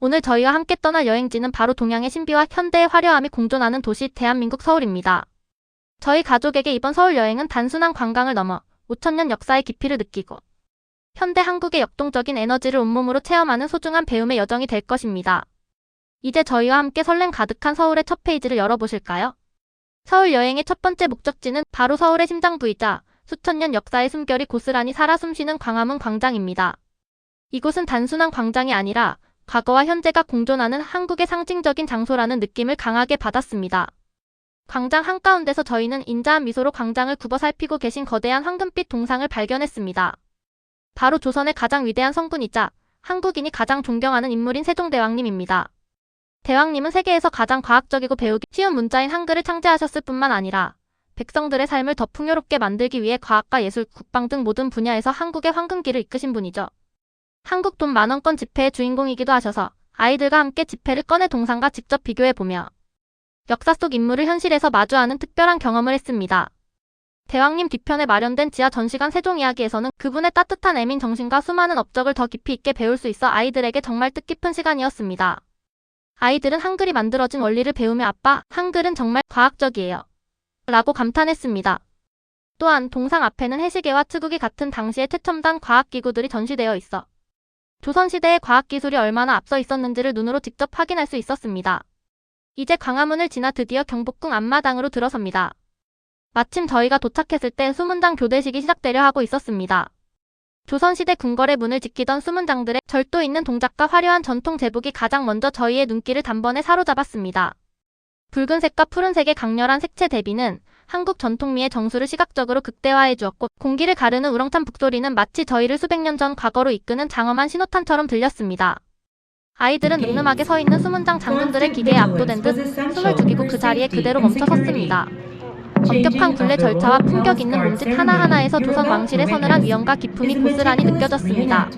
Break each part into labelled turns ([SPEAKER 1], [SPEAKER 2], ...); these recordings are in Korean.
[SPEAKER 1] 오늘 저희와 함께 떠날 여행지는 바로 동양의 신비와 현대의 화려함이 공존하는 도시 대한민국 서울입니다. 저희 가족에게 이번 서울 여행은 단순한 관광을 넘어 5,000년 역사의 깊이를 느끼고 현대 한국의 역동적인 에너지를 온몸으로 체험하는 소중한 배움의 여정이 될 것입니다. 이제 저희와 함께 설렘 가득한 서울의 첫 페이지를 열어보실까요? 서울 여행의 첫 번째 목적지는 바로 서울의 심장부이자 수천 년 역사의 숨결이 고스란히 살아 숨쉬는 광화문 광장입니다. 이곳은 단순한 광장이 아니라 과거와 현재가 공존하는 한국의 상징적인 장소라는 느낌을 강하게 받았습니다. 광장 한가운데서 저희는 인자한 미소로 광장을 굽어 살피고 계신 거대한 황금빛 동상을 발견했습니다. 바로 조선의 가장 위대한 성군이자 한국인이 가장 존경하는 인물인 세종대왕님입니다. 대왕님은 세계에서 가장 과학적이고 배우기 쉬운 문자인 한글을 창제하셨을 뿐만 아니라 백성들의 삶을 더 풍요롭게 만들기 위해 과학과 예술, 국방 등 모든 분야에서 한국의 황금기를 이끄신 분이죠. 한국 돈 만원권 지폐의 주인공이기도 하셔서 아이들과 함께 지폐를 꺼내 동상과 직접 비교해보며 역사 속 인물을 현실에서 마주하는 특별한 경험을 했습니다. 대왕님 뒤편에 마련된 지하 전시관 세종 이야기에서는 그분의 따뜻한 애민 정신과 수많은 업적을 더 깊이 있게 배울 수 있어 아이들에게 정말 뜻깊은 시간이었습니다. 아이들은 한글이 만들어진 원리를 배우며 아빠, 한글은 정말 과학적이에요 라고 감탄했습니다. 또한 동상 앞에는 해시계와 트국이 같은 당시의 최첨단 과학기구들이 전시되어 있어 조선시대의 과학기술이 얼마나 앞서 있었는지를 눈으로 직접 확인할 수 있었습니다. 이제 광화문을 지나 드디어 경복궁 앞마당으로 들어섭니다. 마침 저희가 도착했을 때 수문장 교대식이 시작되려 하고 있었습니다. 조선시대 궁궐의 문을 지키던 수문장들의 절도 있는 동작과 화려한 전통 제복이 가장 먼저 저희의 눈길을 단번에 사로잡았습니다. 붉은색과 푸른색의 강렬한 색채 대비는 한국 전통미의 정수를 시각적으로 극대화해 주었고 공기를 가르는 우렁찬 북소리는 마치 저희를 수백 년 전 과거로 이끄는 장엄한 신호탄처럼 들렸습니다. 아이들은 늠름하게 서 있는 수문장 장군들의 기계에 압도된 듯 숨을 죽이고 그 자리에 그대로 멈춰 섰습니다. 엄격한 굴레 절차와 품격 있는 몸짓 하나하나에서 조선 왕실의 서늘한 위엄과 기품이 고스란히 느껴졌습니다.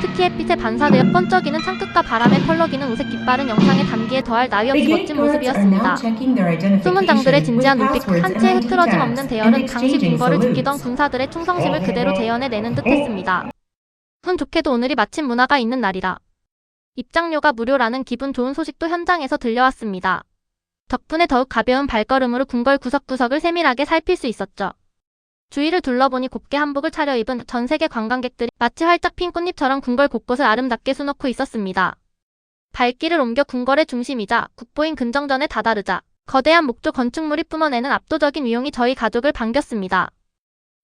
[SPEAKER 1] 특히 햇빛에 반사되어 번쩍이는 창끝과 바람에 펄럭이는 우색 깃발은 영상에 담기에 더할 나위 없이 멋진 모습이었습니다. 수문장들의 진지한 눈빛, 한치의 흐트러짐 없는 대열은 당시 궁궐을 지키던 군사들의 충성심을 그대로 재현해내는 듯했습니다. 운 좋게도 오늘이 마침 문화가 있는 날이라 입장료가 무료라는 기분 좋은 소식도 현장에서 들려왔습니다. 덕분에 더욱 가벼운 발걸음으로 궁궐 구석구석을 세밀하게 살필 수 있었죠. 주위를 둘러보니 곱게 한복을 차려입은 전 세계 관광객들이 마치 활짝 핀 꽃잎처럼 궁궐 곳곳을 아름답게 수놓고 있었습니다. 발길을 옮겨 궁궐의 중심이자 국보인 근정전에 다다르자 거대한 목조 건축물이 뿜어내는 압도적인 위용이 저희 가족을 반겼습니다.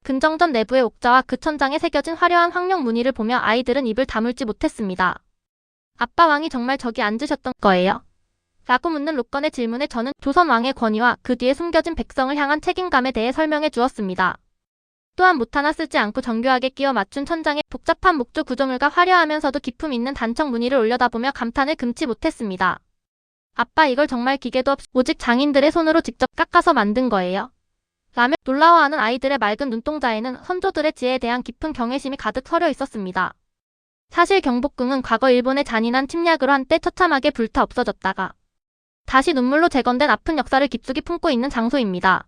[SPEAKER 1] 근정전 내부의 옥자와 그 천장에 새겨진 화려한 황룡 무늬를 보며 아이들은 입을 다물지 못했습니다. 아빠 왕이 정말 저기 앉으셨던 거예요? 라고 묻는 로건의 질문에 저는 조선 왕의 권위와 그 뒤에 숨겨진 백성을 향한 책임감에 대해 설명해 주었습니다. 또한 못 하나 쓰지 않고 정교하게 끼워 맞춘 천장에 복잡한 목조 구조물과 화려하면서도 기품 있는 단청 무늬를 올려다보며 감탄을 금치 못했습니다. 아빠 이걸 정말 기계도 없이 오직 장인들의 손으로 직접 깎아서 만든 거예요? 라며 놀라워하는 아이들의 맑은 눈동자에는 선조들의 지혜에 대한 깊은 경외심이 가득 서려 있었습니다. 사실 경복궁은 과거 일본의 잔인한 침략으로 한때 처참하게 불타 없어졌다가 다시 눈물로 재건된 아픈 역사를 깊숙이 품고 있는 장소입니다.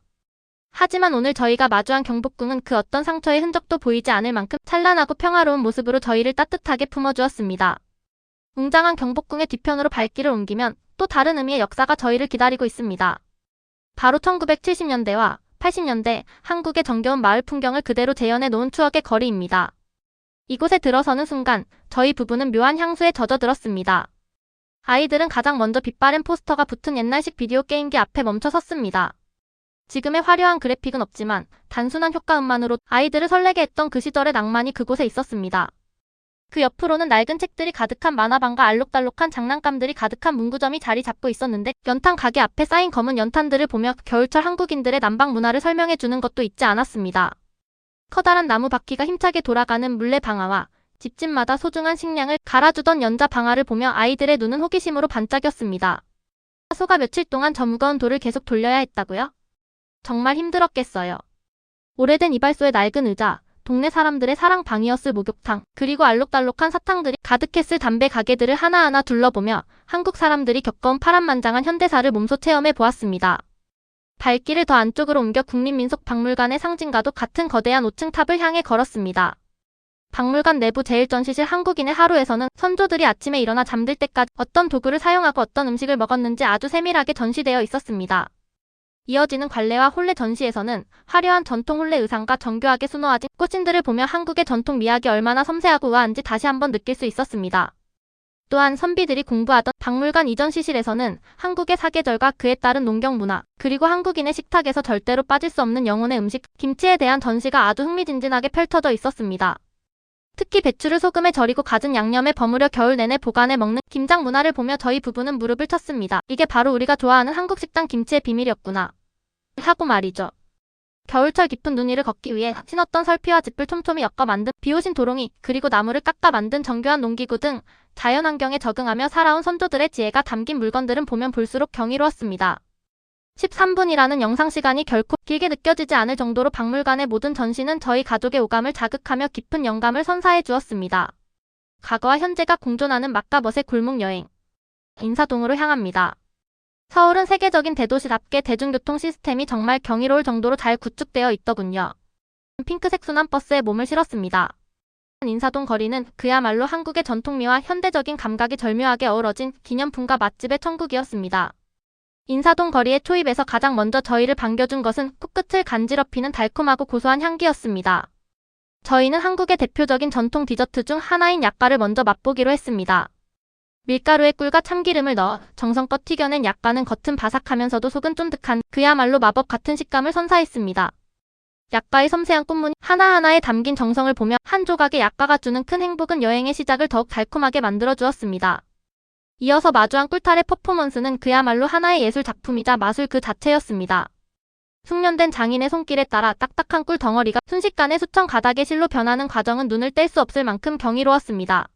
[SPEAKER 1] 하지만 오늘 저희가 마주한 경복궁은 그 어떤 상처의 흔적도 보이지 않을 만큼 찬란하고 평화로운 모습으로 저희를 따뜻하게 품어주었습니다. 웅장한 경복궁의 뒤편으로 발길을 옮기면 또 다른 의미의 역사가 저희를 기다리고 있습니다. 바로 1970년대와 80년대 한국의 정겨운 마을 풍경을 그대로 재현해 놓은 추억의 거리입니다. 이곳에 들어서는 순간 저희 부부는 묘한 향수에 젖어들었습니다. 아이들은 가장 먼저 빛바랜 포스터가 붙은 옛날식 비디오 게임기 앞에 멈춰 섰습니다. 지금의 화려한 그래픽은 없지만 단순한 효과음만으로 아이들을 설레게 했던 그 시절의 낭만이 그곳에 있었습니다. 그 옆으로는 낡은 책들이 가득한 만화방과 알록달록한 장난감들이 가득한 문구점이 자리 잡고 있었는데 연탄 가게 앞에 쌓인 검은 연탄들을 보며 겨울철 한국인들의 난방 문화를 설명해 주는 것도 잊지 않았습니다. 커다란 나무 바퀴가 힘차게 돌아가는 물레 방아와 집집마다 소중한 식량을 갈아주던 연자 방아를 보며 아이들의 눈은 호기심으로 반짝였습니다. 소가 며칠 동안 저 무거운 돌을 계속 돌려야 했다고요? 정말 힘들었겠어요. 오래된 이발소의 낡은 의자, 동네 사람들의 사랑방이었을 목욕탕, 그리고 알록달록한 사탕들이 가득했을 담배 가게들을 하나하나 둘러보며 한국 사람들이 겪어온 파란만장한 현대사를 몸소 체험해 보았습니다. 발길을 더 안쪽으로 옮겨 국립민속박물관의 상징과도 같은 거대한 5층 탑을 향해 걸었습니다. 박물관 내부 제1전시실 한국인의 하루에서는 선조들이 아침에 일어나 잠들 때까지 어떤 도구를 사용하고 어떤 음식을 먹었는지 아주 세밀하게 전시되어 있었습니다. 이어지는 관례와 혼례 전시에서는 화려한 전통 혼례 의상과 정교하게 수놓아진 꽃신들을 보며 한국의 전통 미학이 얼마나 섬세하고 우아한지 다시 한번 느낄 수 있었습니다. 또한 선비들이 공부하던 박물관 이전 시실에서는 한국의 사계절과 그에 따른 농경 문화, 그리고 한국인의 식탁에서 절대로 빠질 수 없는 영혼의 음식, 김치에 대한 전시가 아주 흥미진진하게 펼쳐져 있었습니다. 특히 배추를 소금에 절이고 갖은 양념에 버무려 겨울 내내 보관해 먹는 김장 문화를 보며 저희 부부는 무릎을 쳤습니다. 이게 바로 우리가 좋아하는 한국 식당 김치의 비밀이었구나 하고 말이죠. 겨울철 깊은 눈 위를 걷기 위해 신었던 설피와 짚을 촘촘히 엮어 만든 비오신 도롱이, 그리고 나무를 깎아 만든 정교한 농기구 등 자연환경에 적응하며 살아온 선조들의 지혜가 담긴 물건들은 보면 볼수록 경이로웠습니다. 13분이라는 영상시간이 결코 길게 느껴지지 않을 정도로 박물관의 모든 전시는 저희 가족의 오감을 자극하며 깊은 영감을 선사해 주었습니다. 과거와 현재가 공존하는 맛과 멋의 골목 여행. 인사동으로 향합니다. 서울은 세계적인 대도시답게 대중교통 시스템이 정말 경이로울 정도로 잘 구축되어 있더군요. 핑크색 순환 버스에 몸을 실었습니다. 인사동 거리는 그야말로 한국의 전통미와 현대적인 감각이 절묘하게 어우러진 기념품과 맛집의 천국이었습니다. 인사동 거리의 초입에서 가장 먼저 저희를 반겨준 것은 코끝을 간지럽히는 달콤하고 고소한 향기였습니다. 저희는 한국의 대표적인 전통 디저트 중 하나인 약과를 먼저 맛보기로 했습니다. 밀가루에 꿀과 참기름을 넣어 정성껏 튀겨낸 약과는 겉은 바삭하면서도 속은 쫀득한 그야말로 마법 같은 식감을 선사했습니다. 약과의 섬세한 꽃무늬 하나하나에 담긴 정성을 보며 한 조각의 약과가 주는 큰 행복은 여행의 시작을 더욱 달콤하게 만들어 주었습니다. 이어서 마주한 꿀탈의 퍼포먼스는 그야말로 하나의 예술 작품이자 마술 그 자체였습니다. 숙련된 장인의 손길에 따라 딱딱한 꿀 덩어리가 순식간에 수천 가닥의 실로 변하는 과정은 눈을 뗄 수 없을 만큼 경이로웠습니다.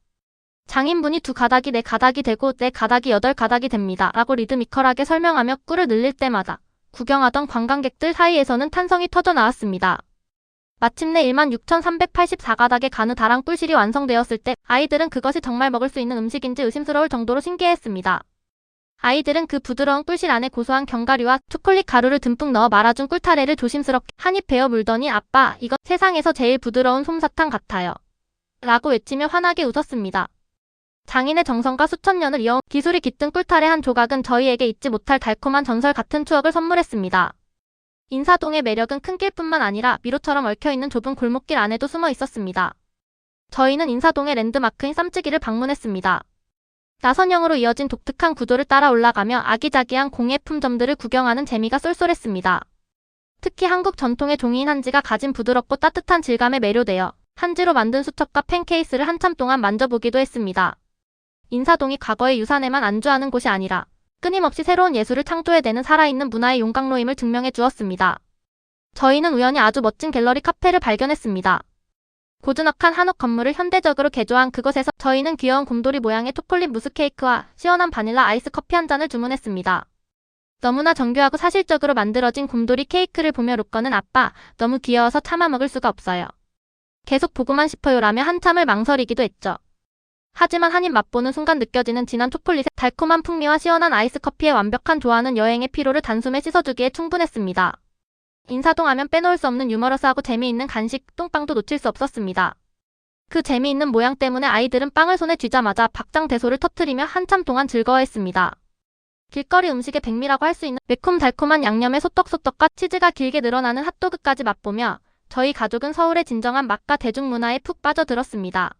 [SPEAKER 1] 장인분이 2가닥이 4가닥이 되고 4가닥이 8가닥이 됩니다. 라고 리드미컬하게 설명하며 꿀을 늘릴 때마다 구경하던 관광객들 사이에서는 탄성이 터져 나왔습니다. 마침내 16,384가닥의 가느 다란 꿀실이 완성되었을 때 아이들은 그것이 정말 먹을 수 있는 음식인지 의심스러울 정도로 신기해했습니다. 아이들은 그 부드러운 꿀실 안에 고소한 견과류와 초콜릿 가루를 듬뿍 넣어 말아준 꿀타래를 조심스럽게 한 입 베어 물더니 아빠, 이거 세상에서 제일 부드러운 솜사탕 같아요. 라고 외치며 환하게 웃었습니다. 장인의 정성과 수천 년을 이어온 기술이 깃든 꿀타래 한 조각은 저희에게 잊지 못할 달콤한 전설 같은 추억을 선물했습니다. 인사동의 매력은 큰 길뿐만 아니라 미로처럼 얽혀있는 좁은 골목길 안에도 숨어 있었습니다. 저희는 인사동의 랜드마크인 쌈찌기를 방문했습니다. 나선형으로 이어진 독특한 구조를 따라 올라가며 아기자기한 공예품점들을 구경하는 재미가 쏠쏠했습니다. 특히 한국 전통의 종이인 한지가 가진 부드럽고 따뜻한 질감에 매료되어 한지로 만든 수첩과 펜케이스를 한참 동안 만져보기도 했습니다. 인사동이 과거의 유산에만 안주하는 곳이 아니라 끊임없이 새로운 예술을 창조해내는 살아있는 문화의 용광로임을 증명해 주었습니다. 저희는 우연히 아주 멋진 갤러리 카페를 발견했습니다. 고즈넉한 한옥 건물을 현대적으로 개조한 그곳에서 저희는 귀여운 곰돌이 모양의 초콜릿 무스 케이크와 시원한 바닐라 아이스 커피 한 잔을 주문했습니다. 너무나 정교하고 사실적으로 만들어진 곰돌이 케이크를 보며 로꺼는 아빠, 너무 귀여워서 참아 먹을 수가 없어요. 계속 보고만 싶어요 라며 한참을 망설이기도 했죠. 하지만 한 입 맛보는 순간 느껴지는 진한 초콜릿의 달콤한 풍미와 시원한 아이스 커피의 완벽한 조화는 여행의 피로를 단숨에 씻어주기에 충분했습니다. 인사동 하면 빼놓을 수 없는 유머러스하고 재미있는 간식, 똥빵도 놓칠 수 없었습니다. 그 재미있는 모양 때문에 아이들은 빵을 손에 쥐자마자 박장대소를 터뜨리며 한참 동안 즐거워했습니다. 길거리 음식의 백미라고 할 수 있는 매콤달콤한 양념의 소떡소떡과 치즈가 길게 늘어나는 핫도그까지 맛보며 저희 가족은 서울의 진정한 맛과 대중문화에 푹 빠져들었습니다.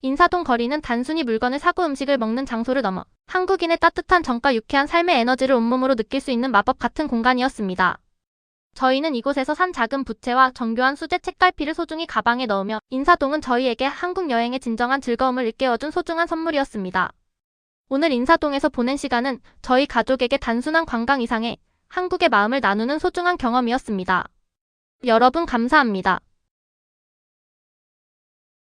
[SPEAKER 1] 인사동 거리는 단순히 물건을 사고 음식을 먹는 장소를 넘어 한국인의 따뜻한 정과 유쾌한 삶의 에너지를 온몸으로 느낄 수 있는 마법 같은 공간이었습니다. 저희는 이곳에서 산 작은 부채와 정교한 수제 책갈피를 소중히 가방에 넣으며 인사동은 저희에게 한국 여행의 진정한 즐거움을 일깨워준 소중한 선물이었습니다. 오늘 인사동에서 보낸 시간은 저희 가족에게 단순한 관광 이상의 한국의 마음을 나누는 소중한 경험이었습니다. 여러분 감사합니다.